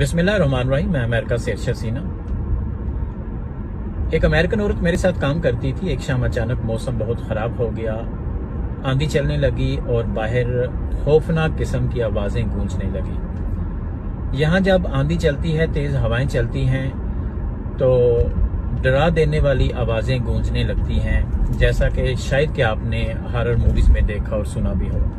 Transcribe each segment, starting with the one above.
बिस्मिल्लाहिर्रहमानिर्रहीम। मैं अमेरिका से अरशद सीना। एक अमेरिकन औरत मेरे साथ काम करती थी। एक शाम अचानक मौसम बहुत ख़राब हो गया, आंधी चलने लगी और बाहर खौफनाक किस्म की आवाज़ें गूंजने लगी। यहाँ जब आंधी चलती है, तेज़ हवाएं चलती हैं, तो डरा देने वाली आवाज़ें गूंजने लगती हैं, जैसा कि शायद कि आपने हॉरर मूवीज़ में देखा और सुना भी हो।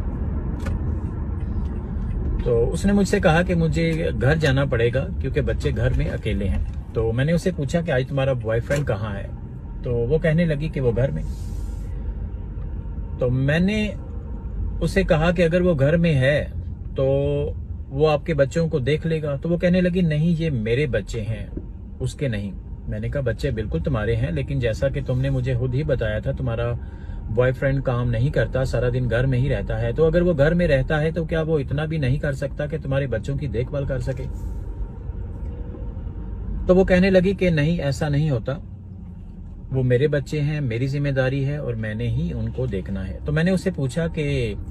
तो उसने मुझसे कहा कि मुझे घर जाना पड़ेगा क्योंकि बच्चे घर में अकेले हैं। तो मैंने उससे पूछा कि आज तुम्हारा बॉयफ्रेंड कहाँ है? तो वो कहने लगी कि वो घर में। तो मैंने उससे कहा कि अगर वो घर में है तो वो आपके बच्चों को देख लेगा। तो वो कहने लगी नहीं, ये मेरे बच्चे हैं, उसके नहीं। मैंने कहा बच्चे बिल्कुल तुम्हारे हैं, लेकिन जैसा कि तुमने मुझे खुद ही बताया था तुम्हारा बॉयफ्रेंड काम नहीं करता, सारा दिन घर में ही रहता है। तो अगर वो घर में रहता है तो क्या वो इतना भी नहीं कर सकता कि तुम्हारे बच्चों की देखभाल कर सके? तो वो कहने लगी कि नहीं, ऐसा नहीं होता, वो मेरे बच्चे हैं, मेरी जिम्मेदारी है और मैंने ही उनको देखना है। तो मैंने उससे पूछा कि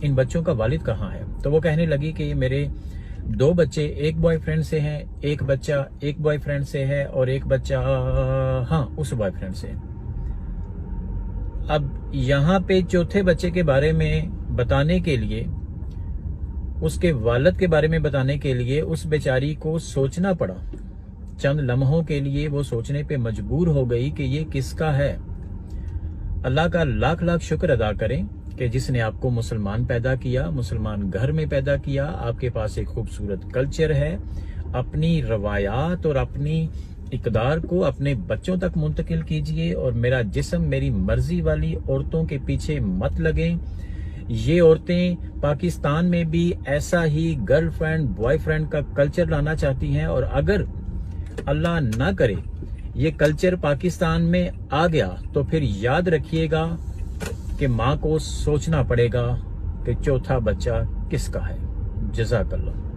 इन बच्चों का वालिद कहाँ है? तो वो कहने लगी कि मेरे 2 बच्चे एक बॉयफ्रेंड से हैं, एक बच्चा एक बॉयफ्रेंड से है और एक बच्चा उस बॉयफ्रेंड से। अब यहाँ पे चौथे बच्चे के बारे में बताने के लिए, उसके वालिद के बारे में बताने के लिए उस बेचारी को सोचना पड़ा। चंद लम्हों के लिए वो सोचने पे मजबूर हो गई कि ये किसका है। अल्लाह का लाख लाख शुक्र अदा करें कि जिसने आपको मुसलमान पैदा किया, मुसलमान घर में पैदा किया। आपके पास एक खूबसूरत कल्चर है। अपनी रवायात और अपनी इकदार को अपने बच्चों तक मुंतकिल कीजिए और मेरा जिस्म मेरी मर्जी वाली औरतों के पीछे मत लगें। ये औरतें पाकिस्तान में भी ऐसा ही गर्लफ्रेंड बॉयफ्रेंड का कल्चर लाना चाहती हैं, और अगर अल्लाह ना करे ये कल्चर पाकिस्तान में आ गया तो फिर याद रखिएगा कि माँ को सोचना पड़ेगा कि चौथा बच्चा किसका है। जज़ाकल्लाह।